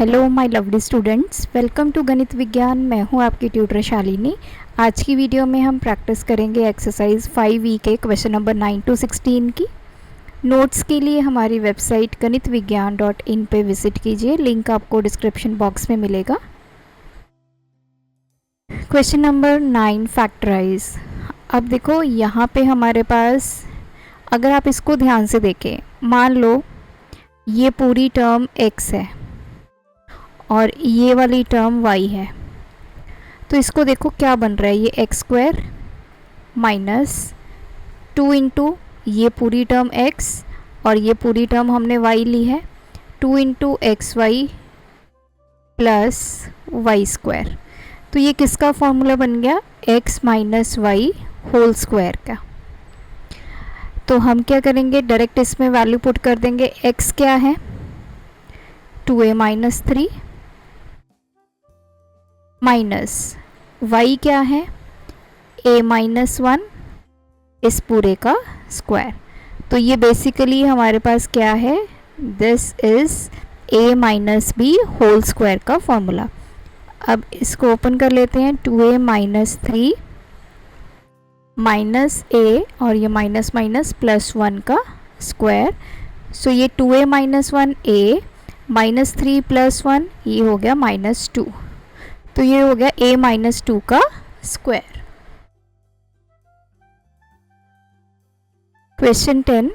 Hello my lovely students, welcome to Ganit Vigyan. मैं हूं आपकी ट्यूटर शालिनी। आज की वीडियो में हम प्रैक्टिस करेंगे एक्सरसाइज 5E के क्वेश्चन नंबर 9 to 16 की। नोट्स के लिए हमारी वेबसाइट ganitviggyan.in पे विजिट कीजिए, लिंक आपको डिस्क्रिप्शन बॉक्स में मिलेगा। Question number 9 factorise. अब देखो यहाँ पे हमारे पास, अगर आप इसको ध्यान से देखें, मान लो ये पूरी टर्म x है और ये वाली टर्म y है, तो इसको देखो क्या बन रहा है, ये एक्स स्क्वायर माइनस 2 इंटू ये पूरी टर्म x और ये पूरी टर्म हमने y ली है, 2 into x y plus y square. तो ये किसका फॉर्मूला बन गया, x minus y whole square का। तो हम क्या करेंगे, डायरेक्ट इसमें वैल्यू पुट कर देंगे। x क्या है, 2a माइनस 3 माइनस y क्या है, a माइनस 1 इस पूरे का स्क्वायर। तो ये बेसिकली हमारे पास क्या है, this is a minus B whole square का फॉर्मूला। अब इसको ओपन कर लेते हैं, 2a माइनस 3 माइनस a और ये माइनस माइनस प्लस 1 का स्क्वायर। सो ये 2a minus 1 a minus 3 plus 1, ये हो गया माइनस 2। तो ये हो गया a माइनस 2 का square. Question 10,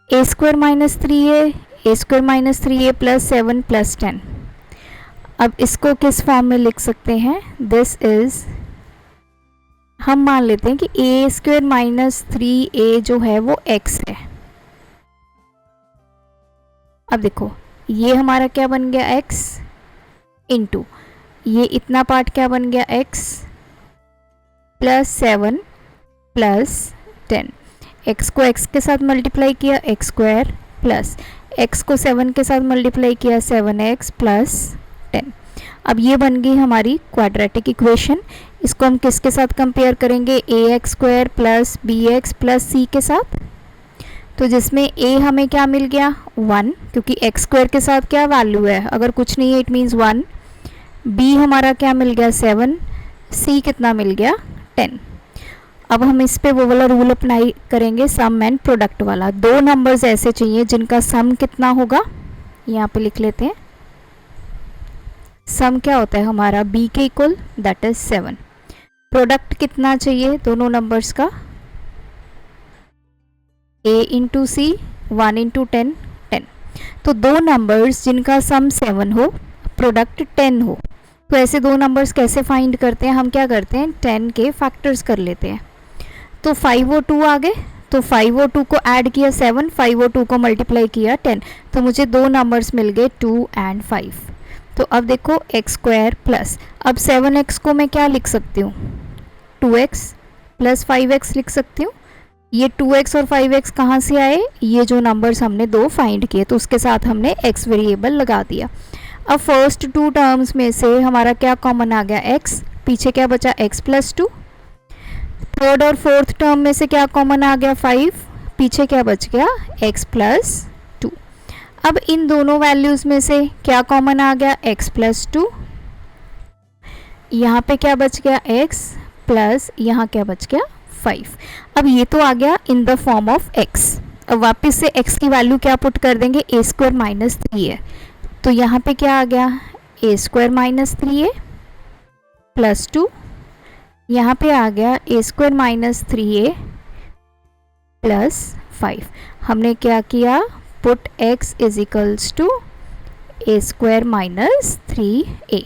a square minus 3a, a square minus 3a plus 7 plus 10। अब इसको किस फॉर्म में लिख सकते हैं, दिस इज, हम मान लेते हैं कि a स्क्वायर माइनस 3a जो है वो x है। अब देखो ये हमारा क्या बन गया, x इंटू ये इतना पार्ट क्या बन गया, x प्लस 7 प्लस 10। x को x के साथ मल्टीप्लाई किया, एक्स स्क्वायर प्लस x को 7 के साथ मल्टीप्लाई किया, 7x प्लस 10। अब ये बन गई हमारी क्वाड्रेटिक इक्वेशन। इसको हम किसके साथ कंपेयर करेंगे, ax square plus bx plus c के साथ। तो जिसमें a हमें क्या मिल गया, 1, क्योंकि x स्क्वायर के साथ क्या वैल्यू है, अगर कुछ नहीं है इट मीन्स 1। b हमारा क्या मिल गया, 7, c कितना मिल गया, 10। अब हम इस पे वो वाला रूल अप्लाई करेंगे, सम एंड प्रोडक्ट वाला। दो नंबर्स ऐसे चाहिए जिनका सम कितना होगा, यहाँ पे लिख लेते हैं। सम क्या होता है हमारा, b के इक्वल, दैट इज 7। प्रोडक्ट कितना चाहिए दोनों नंबर्स का, a इंटू सी, 1 इंटू 10, 10। तो दो नंबर्स जिनका सम 7 हो, प्रोडक्ट 10 हो, तो ऐसे दो नंबर्स कैसे फाइंड करते हैं, हम क्या करते हैं, 10 के फैक्टर्स कर लेते हैं। तो 5 और 2 आ गए, तो 5 और 2 को ऐड किया 7, 5 और 2 को मल्टीप्लाई किया 10, तो मुझे दो नंबर्स मिल गए 2 एंड 5। तो अब देखो एक्स स्क्वायर प्लस, अब 7x को मैं क्या लिख सकती हूँ, 2x प्लस 5x लिख सकती हूँ। ये 2x और 5x कहाँ से आए, ये जो नंबर्स हमने दो फाइंड किए, तो उसके साथ हमने x वेरिएबल लगा दिया। अब फर्स्ट टू टर्म्स में से हमारा क्या कॉमन आ गया, x, पीछे क्या बचा, x प्लस 2। थर्ड और फोर्थ टर्म में से क्या कॉमन आ गया, 5, पीछे क्या बच गया, x प्लस 2। अब इन दोनों वैल्यूज़ में से क्या कॉमन आ गया, x प्लस 2, यहाँ पे क्या बच गया, x प्लस यहाँ क्या बच गया, 5। अब ये तो आ गया in the form of x। अब वापस से x की वैल्यू क्या पुट कर देंगे, a स्क्वायर माइनस 3 है, तो यहाँ पे क्या आ गया, a square minus 3a plus 2, यहाँ पे आ गया a square minus 3a plus 5। हमने क्या किया, put x is equals to a square minus 3a।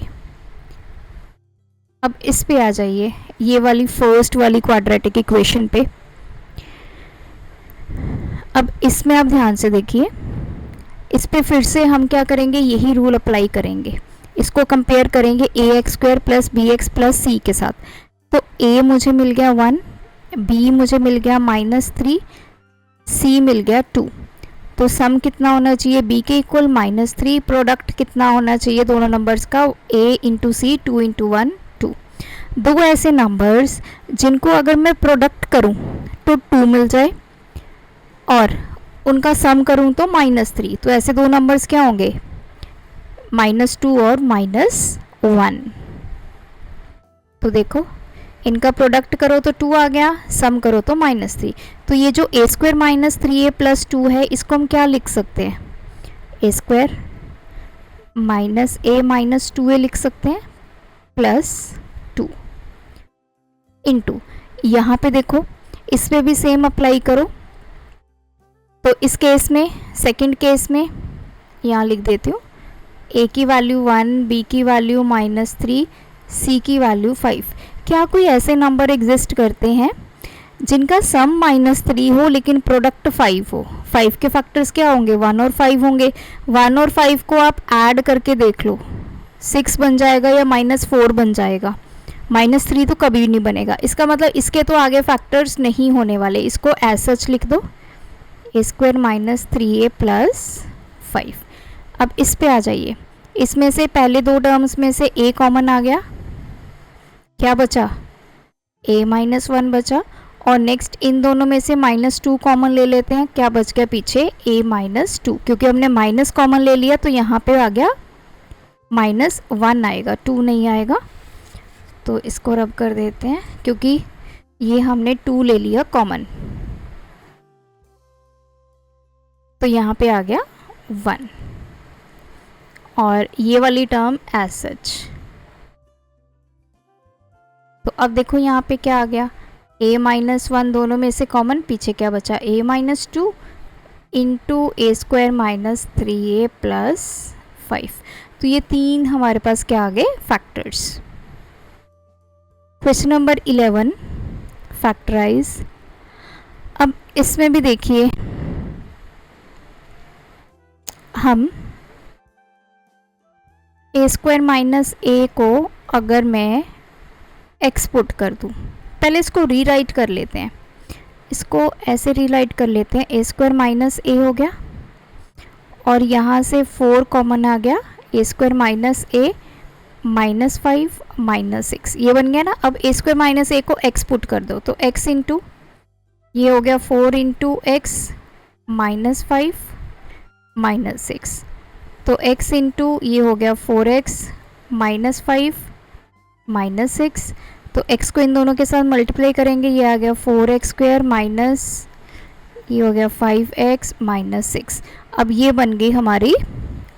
अब इस पे आ जाइए, ये वाली फर्स्ट वाली क्वाड्रेटिक इक्वेशन पे। अब इसमें आप ध्यान से देखिए, इस पे फिर से हम क्या करेंगे, यही रूल अप्लाई करेंगे। इसको कंपेयर करेंगे ax square plus bx plus c के साथ। तो a मुझे मिल गया 1, b मुझे मिल गया माइनस 3, c मिल गया 2। तो सम कितना होना चाहिए, b के इक्वल माइनस 3। प्रोडक्ट कितना होना चाहिए दोनों नंबर्स का, a इंटू सी, 2 इंटू 1, 2। दो ऐसे नंबर्स जिनको अगर मैं प्रोडक्ट करूं तो 2 मिल जाए और उनका सम करूं तो -3, तो ऐसे दो नंबर्स क्या होंगे, -2 और -1। तो देखो इनका प्रोडक्ट करो तो 2 आ गया, सम करो तो -3। तो ये जो a² - 3a + 2 है इसको हम क्या लिख सकते हैं, a² - a - 2a लिख सकते हैं +2 इंटू, यहाँ पे देखो इस पे भी सेम अप्लाई करो। तो इस केस में, सेकंड केस में यहाँ लिख देती हूँ, a की वैल्यू 1, b की वैल्यू -3, c की वैल्यू 5। क्या कोई ऐसे नंबर एग्जिस्ट करते हैं जिनका सम -3 हो लेकिन प्रोडक्ट 5 हो? 5 के फैक्टर्स क्या होंगे, 1 और 5 होंगे। 1 और 5 को आप ऐड करके देख लो, 6 बन जाएगा या -4 बन जाएगा, -3 तो कभी नहीं बनेगा। इसका मतलब इसके तो आगे फैक्टर्स नहीं होने वाले। इसको एज सच लिख दो, a² - 3a + 5। अब इस पे आ जाइए, इसमें से पहले दो टर्म्स में से a कॉमन आ गया, क्या बचा, a - 1 बचा। और नेक्स्ट इन दोनों में से -2 कॉमन ले लेते हैं, क्या बच गया पीछे, a - 2। क्योंकि हमने माइनस कॉमन ले लिया तो यहाँ पे आ गया -1 आएगा, 2 नहीं आएगा। तो इसको रब कर देते हैं क्योंकि ये हमने 2 ले लिया कॉमन, तो यहाँ पे आ गया 1 और ये वाली टर्म एज सच। तो अब देखो यहाँ पे क्या आ गया, a - 1 दोनों में से कॉमन, पीछे क्या बचा, a - 2 इंटू a² - 3a + 5। तो ये 3 हमारे पास क्या आ गए, फैक्टर्स। Question number 11, factorise. अब इसमें भी देखिए, हम a² - a को अगर मैं x पुट कर दूँ, पहले इसको रीराइट कर लेते हैं, इसको ऐसे रीराइट कर लेते हैं, a² - a हो गया और यहाँ से 4 कॉमन आ गया, a² - a -5 -6 ये बन गया ना। अब a² - a को x पुट कर दो तो x इंटू ये हो गया 4 इंटू x -5 -6, तो x इंटू ये हो गया 4x -5 -6। तो x को इन दोनों के साथ मल्टीप्लाई करेंगे, ये आ गया 4x² माइनस ये हो गया 5x -6। अब ये बन गई हमारी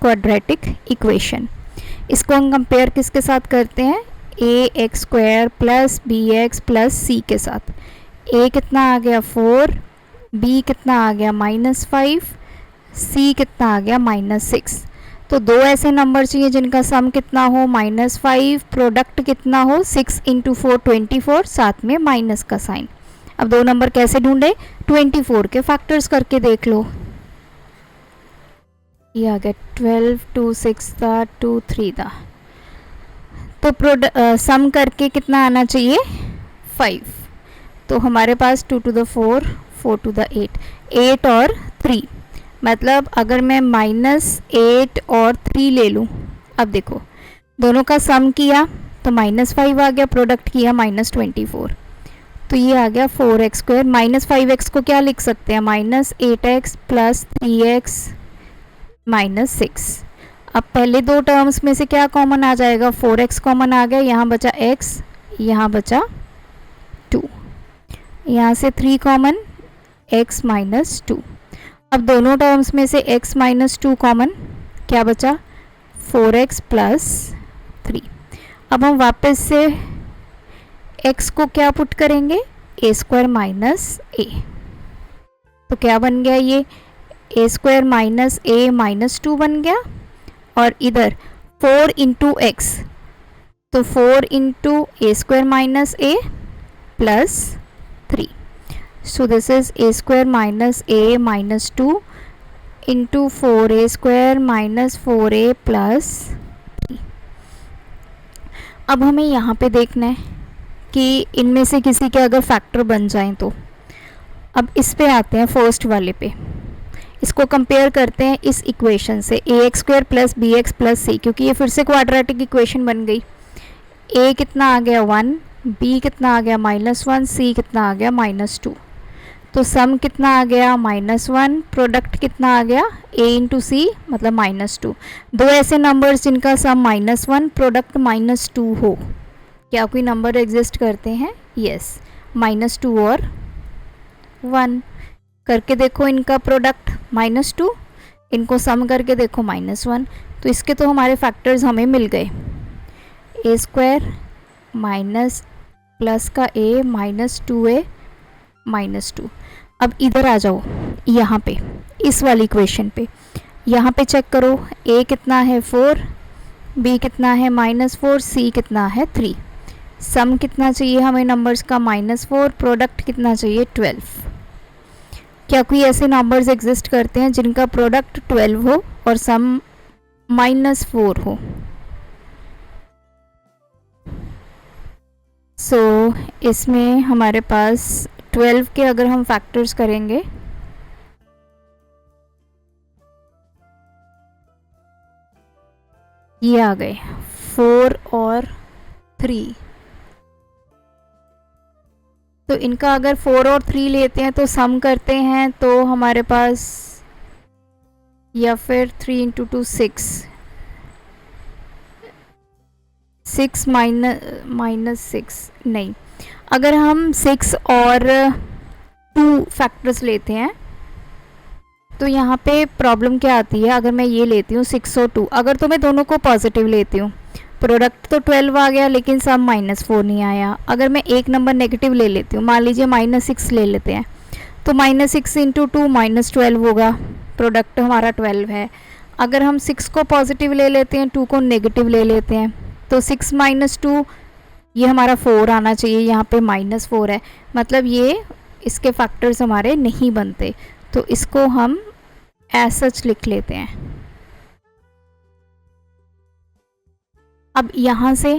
क्वाड्रेटिक इक्वेशन। इसको हम कंपेयर किसके साथ करते हैं, ax² + bx + c के साथ। a कितना आ गया 4, b कितना आ गया -5, c कितना आ गया -6। तो दो ऐसे नंबर चाहिए जिनका सम कितना हो, -5, प्रोडक्ट कितना हो, 6 × 4 24, साथ में माइनस का साइन। अब दो नंबर कैसे ढूंढे, 24 के फैक्टर्स करके देख लो। ये आ गया 12 2 6 था 2 3 था, तो सम करके कितना आना चाहिए 5। तो हमारे पास 2 to the 4 4 to the 8 8 और 3, मतलब अगर मैं -8 और 3 ले लूँ, अब देखो दोनों का सम किया तो -5 आ गया, प्रोडक्ट किया -24, तो ये आ गया 4x²। -5x को क्या लिख सकते हैं, -8x + 3x -6। अब पहले दो टर्म्स में से क्या कॉमन आ जाएगा, 4x कॉमन आ गया, यहाँ बचा x, यहाँ बचा 2, यहाँ से 3 कॉमन, x -2। अब दोनों टर्म्स में से x -2 कॉमन, क्या बचा 4x + 3। अब हम वापस से x को क्या पुट करेंगे, a² - a, तो क्या बन गया, ये a² - a -2 बन गया और इधर 4 × x, तो 4 × a² - a + 3। So this is a² - a -2 into 4a² - 4a + 3। अब हमें यहाँ पे देखना है कि इनमें से किसी के अगर फैक्टर बन जाएं तो। अब इस पे आते हैं फर्स्ट वाले पे, इसको कंपेयर करते हैं इस इक्वेशन से, ax² + bx + c, क्योंकि ये फिर से क्वाड्रेटिक इक्वेशन बन गई। a कितना आ गया 1, b कितना आ गया -1, c कितना आ गया -2। तो सम कितना आ गया -1, प्रोडक्ट कितना आ गया a इंटू सी मतलब -2। दो ऐसे नंबर्स जिनका सम -1 प्रोडक्ट -2 हो, क्या कोई नंबर एग्जिस्ट करते हैं? यस, -2 और 1 करके देखो इनका प्रोडक्ट -2, इनको सम करके देखो -1। तो इसके तो हमारे फैक्टर्स हमें मिल गए, ए स्क्वायर माइनस प्लस का a -2a -2। अब इधर आ जाओ, यहाँ पे इस वाली इक्वेशन पे, यहाँ पे चेक करो, a कितना है 4, b कितना है -4, c कितना है 3। सम कितना चाहिए हमें नंबर्स का -4, प्रोडक्ट कितना चाहिए 12। क्या कोई ऐसे नंबर्स एग्जिस्ट करते हैं जिनका प्रोडक्ट 12 हो और सम -4 हो? सो इसमें हमारे पास 12 के अगर हम फैक्टर्स करेंगे, ये आ गए 4 और 3। तो इनका अगर 4 और 3 लेते हैं तो सम करते हैं तो हमारे पास, या फिर 3 इंटू 2 6 माइनस 6 नहीं, अगर हम 6 और 2 फैक्टर्स लेते हैं तो यहाँ पे प्रॉब्लम क्या आती है? अगर मैं ये लेती हूँ 6 और 2, अगर तो मैं दोनों को पॉजिटिव लेती हूँ, प्रोडक्ट तो 12 आ गया लेकिन सम -4 नहीं आया। अगर मैं एक नंबर नेगेटिव ले लेती हूँ, मान लीजिए -6 ले लेते हैं, तो -6 इंटू 2 -12 होगा, प्रोडक्ट हमारा 12 है। अगर हम 6 को पॉजिटिव ले लेते हैं, 2 को नेगेटिव ले लेते हैं, तो 6 - 2 ये हमारा 4 आना चाहिए, यहाँ पे -4 है, मतलब ये इसके फैक्टर्स हमारे नहीं बनते, तो इसको हम एज सच लिख लेते हैं। अब यहाँ से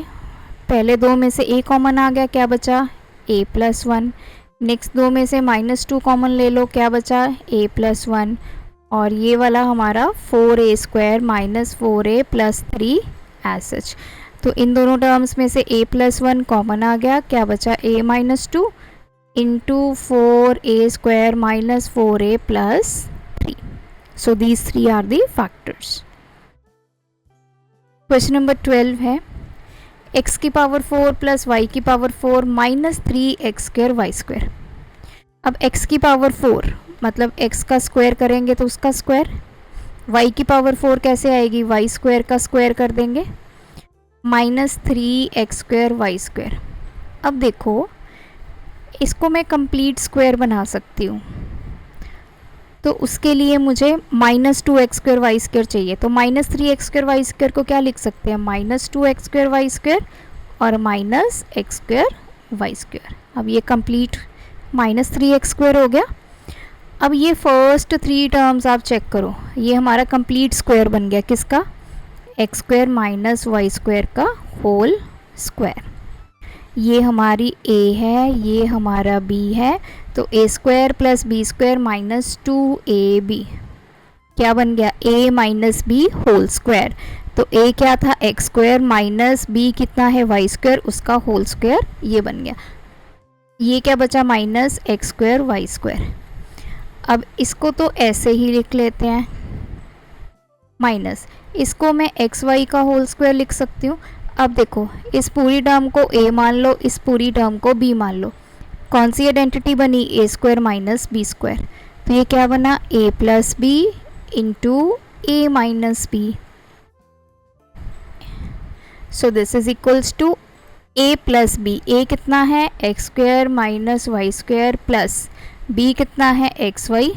पहले दो में से a कॉमन आ गया, क्या बचा? a + 1। नेक्स्ट दो में से -2 कॉमन ले लो, क्या बचा? a + 1। और ये वाला हमारा 4a² - 4a + 3 एज सच। तो इन दोनों टर्म्स में से a + 1 कॉमन आ गया, क्या बचा? a - 2 into 4a² - 4a + 3। So these 3 are the factors. Question number 12 है, x की पावर 4 + y की पावर 4 - 3x² y²। अब x की पावर 4 मतलब x का स्क्वायर करेंगे तो उसका स्क्वायर, y की पावर 4 कैसे आएगी? y² का स्क्वायर कर देंगे, -3x² y²। अब देखो इसको मैं कंप्लीट स्क्वायर बना सकती हूँ, तो उसके लिए मुझे -2x² y² चाहिए, तो -3x² y² को क्या लिख सकते हैं? -2x² y² और -x² y²। अब ये कंप्लीट -3x² हो गया। अब ये फर्स्ट 3 टर्म्स आप चेक करो, ये हमारा कंप्लीट स्क्वायर बन गया, किसका? x² - y² का होल स्क्वायर। ये हमारी a है, ये हमारा b है, तो a² + b² - 2ab क्या बन गया? a - b whole square. तो a क्या था? x² माइनस b कितना है? y², उसका होल स्क्वायर, ये बन गया। ये क्या बचा? -x² y²। अब इसको तो ऐसे ही लिख लेते हैं, माइनस इसको मैं xy का होल स्क्वायर लिख सकती हूँ। अब देखो इस पूरी टर्म को a मान लो, इस पूरी टर्म को b मान लो, कौन सी आइडेंटिटी बनी? a² - b²। तो ये क्या बना? a + b into a - b। So this is equals to a + b। a कितना है? x² - y² प्लस b कितना है? xy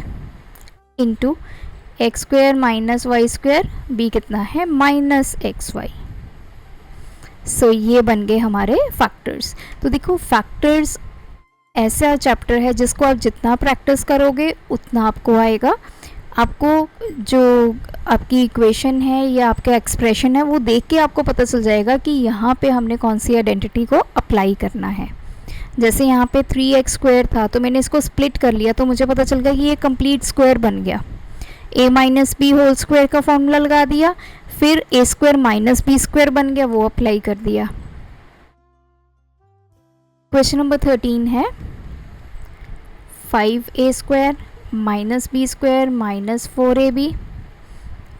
into x² - y², b कितना है? -xy। सो ये बन गए हमारे फैक्टर्स। तो देखो फैक्टर्स ऐसा चैप्टर है जिसको आप जितना प्रैक्टिस करोगे उतना आपको आएगा। आपको जो आपकी इक्वेशन है या आपका एक्सप्रेशन है वो देख के आपको पता चल जाएगा कि यहाँ पे हमने कौन सी आइडेंटिटी को अप्लाई करना है। जैसे यहाँ पे 3x² था तो मैंने इसको स्प्लिट कर लिया, तो मुझे पता चल गया कि ये कंप्लीट स्क्वायर बन गया। a - b होल स्क्वायर का फॉर्मूला लगा दिया, फिर a² - b² बन गया, वो अप्लाई कर दिया। क्वेश्चन नंबर 13 है, 5a² minus b² minus 4ab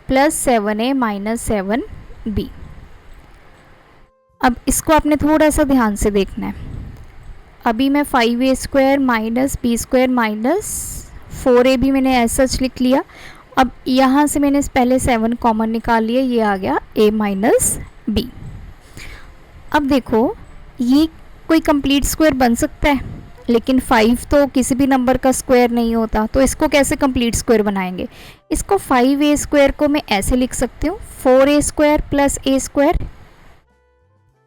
plus 7a minus 7b। अब इसको आपने थोड़ा सा ध्यान से देखना है। अभी मैं 5a² minus b² minus 4ab मैंने ऐसा लिख लिया। अब यहाँ से मैंने पहले 7 कॉमन निकाल लिया, ये आ गया a माइनस b। अब देखो ये कोई कंप्लीट स्क्वायर बन सकता है, लेकिन 5 तो किसी भी नंबर का स्क्वायर नहीं होता, तो इसको कैसे कंप्लीट स्क्वायर बनाएंगे? इसको 5a² को मैं ऐसे लिख सकती हूँ 4a² plus a²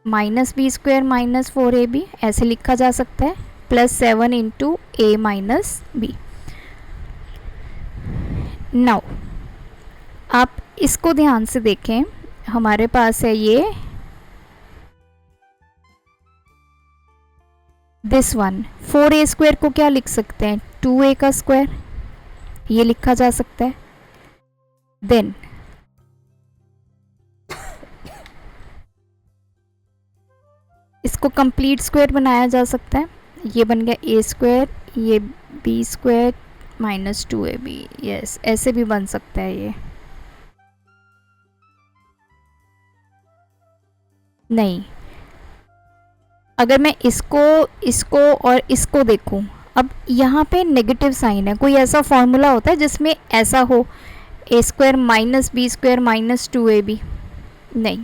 minus b² minus 4ab, ऐसे लिखा जा सकता है, plus 7 into a minus b। Now आप इसको ध्यान से देखें, हमारे पास है ये दिस वन। 4a² को क्या लिख सकते हैं? 2a का स्क्वायर, ये लिखा जा सकता है। देन इसको कंप्लीट स्क्वायर बनाया जा सकता है, ये बन गया a², ये b² माइनस 2ab। यस, ऐसे भी बन सकता है ये। नहीं, अगर मैं इसको और इसको देखूं, अब यहाँ पे नेगेटिव साइन है, कोई ऐसा फॉर्मूला होता है जिसमें ऐसा हो a² minus b² minus 2ab? नहीं,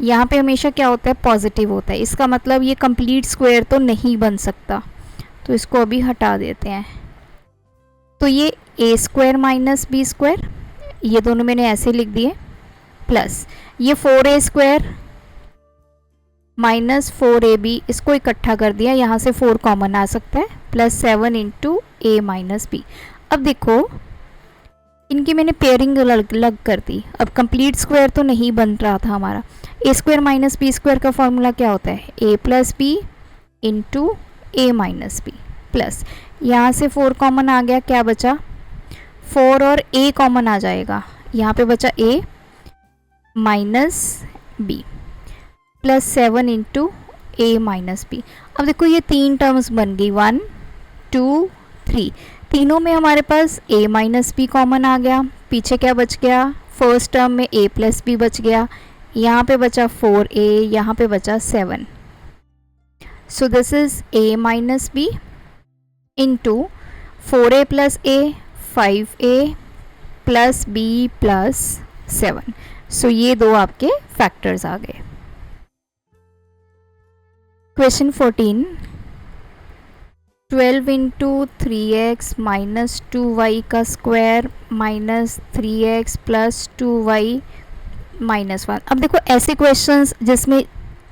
यहाँ पे हमेशा क्या होता है? पॉजिटिव होता है। इसका मतलब ये कंप्लीट स्क्वायर तो नहीं बन सकता, तो इसको अभी हटा देते हैं। तो ये a² माइनस b², ये दोनों मैंने ऐसे लिख दिए, प्लस ये 4a² माइनस 4ab, इसको इकट्ठा कर दिया, यहाँ से 4 कॉमन आ सकता है, plus 7 into a minus b। अब देखो इनकी मैंने पेयरिंग अलग कर दी। अब कंप्लीट स्क्वायर तो नहीं बन रहा था हमारा। a² माइनस b² का फॉर्मूला क्या होता है? a plus b into a minus b, plus यहाँ से 4 कॉमन आ गया, क्या बचा? 4 और a कॉमन आ जाएगा, यहाँ पे बचा a minus b plus 7 into a minus b। अब देखो ये 3 टर्म्स बन गई, 1 2 3, तीनों में हमारे पास a माइनस b कॉमन आ गया। पीछे क्या बच गया? फर्स्ट टर्म में a प्लस b बच गया, यहाँ पे बचा 4a, यहाँ पे बचा 7। सो this is a minus b into 4a plus a 5a plus b plus 7। सो ये दो आपके फैक्टर्स आ गए। Question 14, 12 into 3x minus 2y का square minus 3x plus 2y minus 1। अब देखो ऐसे क्वेश्चंस जिसमें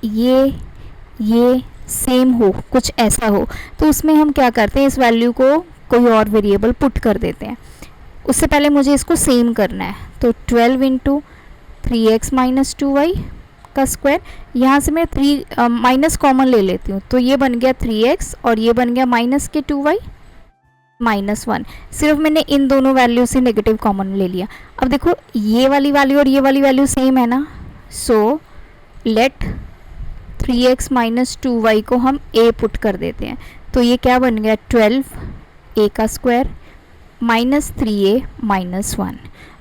ये सेम हो, कुछ ऐसा हो, तो उसमें हम क्या करते हैं? इस वैल्यू को कोई और वेरिएबल पुट कर देते हैं। उससे पहले मुझे इसको सेम करना है, तो 12 इंटू 3x माइनस 2y का स्क्वायर, यहाँ से मैं 3 माइनस कॉमन ले लेती हूँ, तो ये बन गया 3x और ये बन गया माइनस के 2y माइनस 1। सिर्फ मैंने इन दोनों वैल्यू से नेगेटिव कॉमन ले लिया। अब देखो ये वाली वैल्यू और ये वाली वैल्यू सेम है ना, so let 3x minus 2y को हम a पुट कर देते हैं, तो ये क्या बन गया? 12a का स्क्वायर माइनस 3a माइनस 1।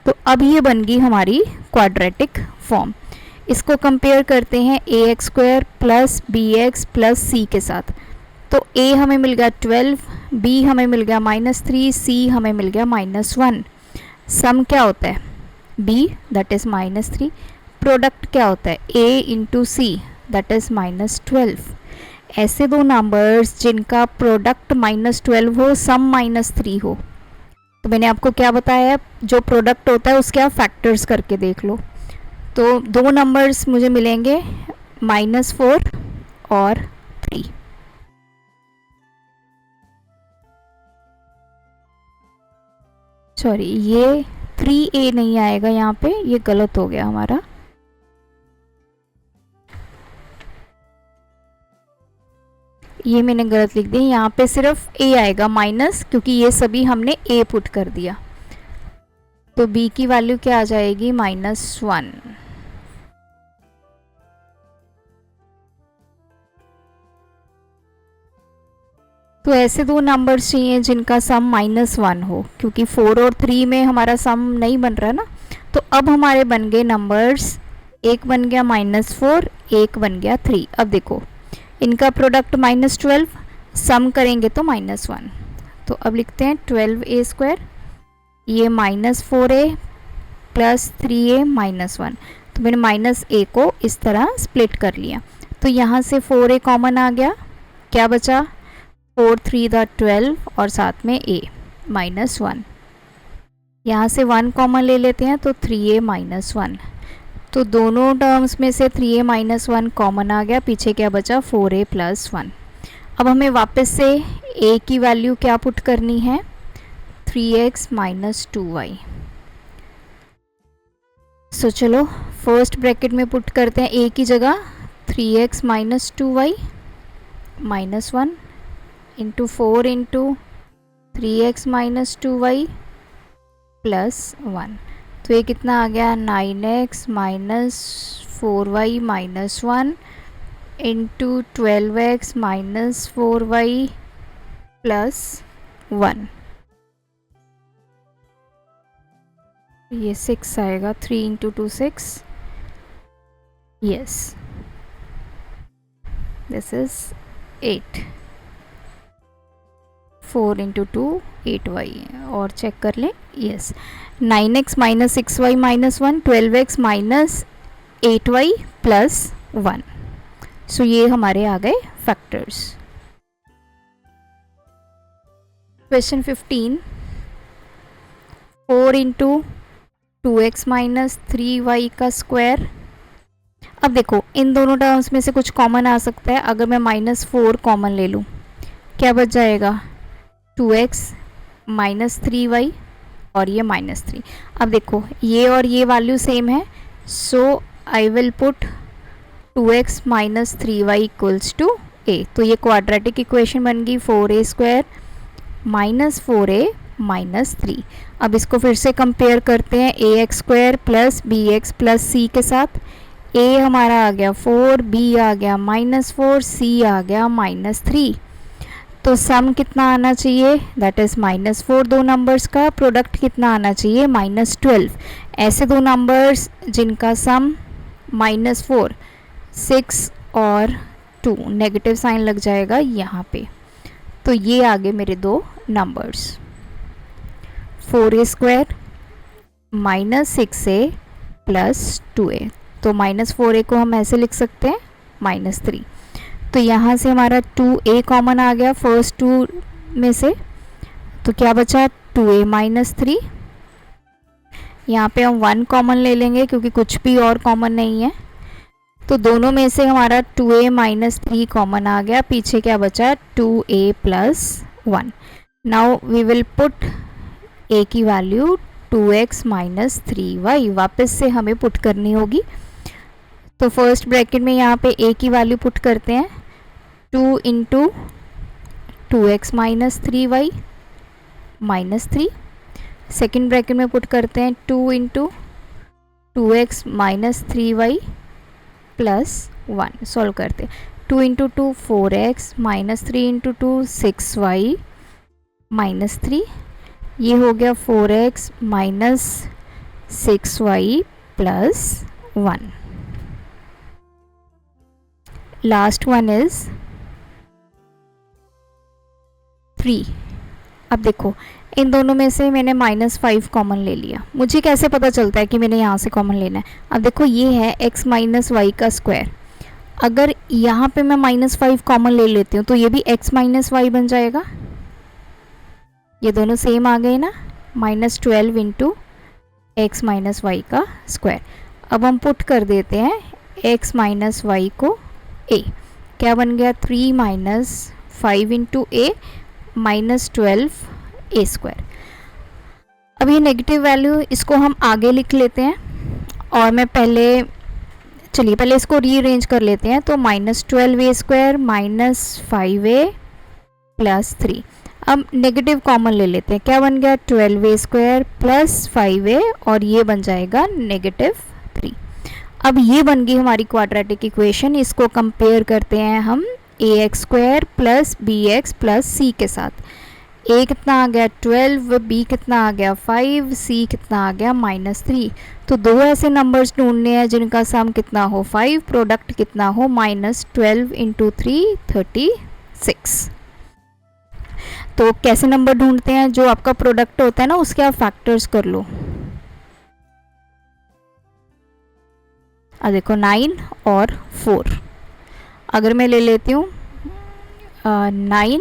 तो अब ये बन गई हमारी क्वाड्रेटिक फॉर्म। इसको कंपेयर करते हैं ax² plus bx plus c के साथ, तो a हमें मिल गया 12, b हमें मिल गया माइनस 3, c हमें मिल गया माइनस 1। सम क्या होता है? b that is minus 3, product क्या होता है? a into c that is minus 12। ऐसे दो नंबर्स जिनका प्रोडक्ट माइनस 12 हो, सम माइनस 3 हो, तो मैंने आपको क्या बताया? जो प्रोडक्ट होता है उसके आप फैक्टर्स करके देख लो। तो दो नंबर्स मुझे मिलेंगे -4 और 3। सॉरी, ये 3a नहीं आएगा यहाँ पे, ये गलत हो गया हमारा। ये मैंने गलत लिख दिया, यहाँ पे सिर्फ a आएगा माइनस, क्योंकि ये सभी हमने a पुट कर दिया। तो b की वैल्यू क्या आ जाएगी? -1। तो ऐसे दो नंबर्स चाहिए जिनका सम -1 हो, क्योंकि 4 और 3 में हमारा सम नहीं बन रहा ना। तो अब हमारे बन गए नंबर्स, एक बन गया -4, एक बन गया 3। अब देखो इनका प्रोडक्ट -12, सम करेंगे तो -1। तो अब लिखते हैं 12a², ये -4a प्लस 3a -1। तो मैंने -a को इस तरह स्प्लिट कर लिया। तो यहाँ से 4a कॉमन आ गया, क्या बचा 4 3 12 और साथ में a -1। यहाँ से 1 कॉमन ले लेते हैं तो 3a -1। तो दोनों टर्म्स में से 3a -1 कॉमन आ गया, पीछे क्या बचा 4a + 1। अब हमें वापस से a की वैल्यू क्या पुट करनी है, 3x - 2y। सो चलो फर्स्ट ब्रैकेट में पुट करते हैं a की जगह 3x - 2y -1 into 4 into 3x - 2y + 1। तो ये कितना आ गया 9x - 4y -1 into 12x - 4y + 1। ये 6 आएगा, 3 into 2 6, yes this is 8। 4 into 2 8y, और चेक कर लें, yes 9x - 6y -1 12x - 8y + 1। सो ये हमारे आ गए factors. Question 15, 4 into 2x - 3y का स्क्वायर। अब देखो इन दोनों टर्म्स में से कुछ कॉमन आ सकता है। अगर मैं -4 कॉमन ले लूँ, क्या बच जाएगा 2x - 3y और ये -3। अब देखो ये और ये वैल्यू सेम है, so I will put 2x - 3y = a। तो ये क्वाड्रेटिक इक्वेशन बन गई 4a² - 4a - 3। अब इसको फिर से कंपेयर करते हैं ax² + bx + c के साथ। a हमारा आ गया 4, b आ गया -4, c आ गया -3। तो सम कितना आना चाहिए, दैट इज़ -4। दो नंबर्स का प्रोडक्ट कितना आना चाहिए -12। ऐसे दो नंबर्स जिनका सम -4, 6 और 2, नेगेटिव साइन लग जाएगा यहाँ पे। तो ये आगे मेरे दो नंबर्स 4a² -6a + 2a। तो -4a को हम ऐसे लिख सकते हैं -3। तो यहाँ से हमारा 2a कॉमन आ गया फर्स्ट 2 में से, तो क्या बचा 2a - 3। यहाँ पे हम 1 कॉमन ले लेंगे क्योंकि कुछ भी और कॉमन नहीं है। तो दोनों में से हमारा 2a - 3 कॉमन आ गया, पीछे क्या बचा 2a + 1। Now we will put a की वैल्यू 2x - 3y वापस से हमें पुट करनी होगी। तो फर्स्ट ब्रैकेट में यहाँ पे a की वैल्यू पुट करते हैं 2 into 2x - 3y -3। Second bracket में पुट करते हैं 2 इंटू 2x - 3y + 1। सॉल्व करते हैं 2 इंटू 2 4x -3 इंटू 2 6y -3। ये हो गया 4x - 6y + 1। Last one is 3। अब देखो इन दोनों में से मैंने -5 कॉमन ले लिया। मुझे कैसे पता चलता है कि मैंने यहाँ से कॉमन लेना है। अब देखो ये है x - y का स्क्वायर। अगर यहाँ पे मैं -5 कॉमन ले लेती हूँ तो ये भी x - y बन जाएगा। ये दोनों सेम आ गए ना, -12 इंटू x - y का स्क्वायर। अब हम पुट कर देते हैं x - y को a। क्या बन गया 3 - 5 इंटू a -12 a²। अब ये नेगेटिव वैल्यू इसको हम आगे लिख लेते हैं, और मैं पहले इसको रीअरेंज कर लेते हैं। तो -12a² -5a + 3। अब नेगेटिव कॉमन ले लेते हैं, क्या बन गया 12a² + 5a, और ये बन जाएगा -3। अब ये बन गई हमारी क्वाड्रेटिक इक्वेशन। इसको कंपेयर करते हैं हम ax² plus bx plus c के साथ। a कितना आ गया 12, b कितना आ गया 5, c कितना आ गया -3। तो दो ऐसे नंबर्स ढूंढने हैं जिनका सम कितना हो 5, प्रोडक्ट कितना हो -12 × 3 36। तो कैसे नंबर ढूंढते हैं? जो आपका प्रोडक्ट होता है ना उसके आप फैक्टर्स कर लो। अब देखो 9 और 4, अगर मैं ले लेती हूँ 9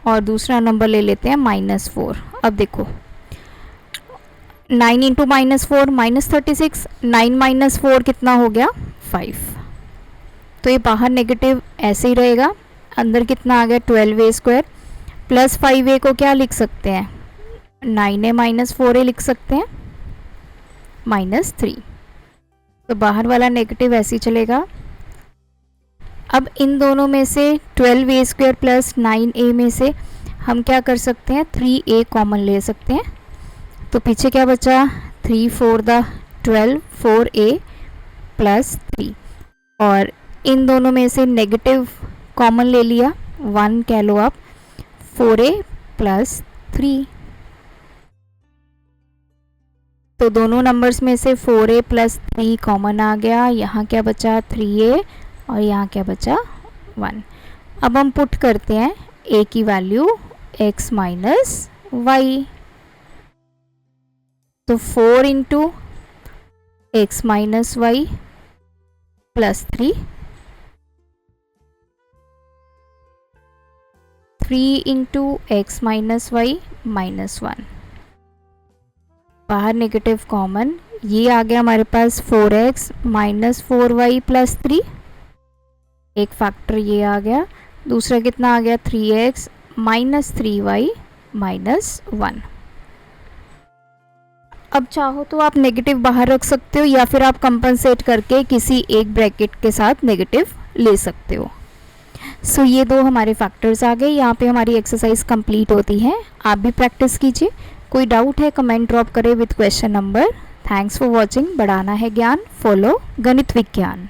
और दूसरा नंबर ले लेते हैं -4। अब देखो 9 × -4 -36, 9 - 4 कितना हो गया 5। तो ये बाहर नेगेटिव ऐसे ही रहेगा, अंदर कितना आ गया 12a² प्लस 5a को क्या लिख सकते हैं 9a - 4a लिख सकते हैं -3। तो बाहर वाला नेगेटिव ऐसे ही चलेगा। अब इन दोनों में से 12a² प्लस 9a में से हम क्या कर सकते हैं 3a कॉमन ले सकते हैं। तो पीछे क्या बचा 3 4 12, 4a प्लस 3, और इन दोनों में से नेगेटिव कॉमन ले लिया 1 कह लो आप, 4a प्लस 3। तो दोनों नंबर्स में से 4a प्लस 3 कॉमन आ गया, यहाँ क्या बचा 3a और यहाँ क्या बचा 1। अब हम पुट करते हैं a की वैल्यू x माइनस y। तो 4 × x minus y plus 3, 3 × x minus y minus 1। बाहर नेगेटिव कॉमन, ये आ गया हमारे पास 4x माइनस 4y प्लस 3, एक फैक्टर ये आ गया। दूसरा कितना आ गया 3x माइनस 3y माइनस 1। अब चाहो तो आप नेगेटिव बाहर रख सकते हो या फिर आप कंपनसेट करके किसी एक ब्रैकेट के साथ नेगेटिव ले सकते हो। सो ये दो हमारे फैक्टर्स आ गए। यहाँ पे हमारी एक्सरसाइज कंप्लीट होती है। आप भी प्रैक्टिस कीजिए। कोई डाउट है कमेंट ड्रॉप करें with question number. Thanks for watching. बढ़ाना है ज्ञान, फॉलो गणित विज्ञान।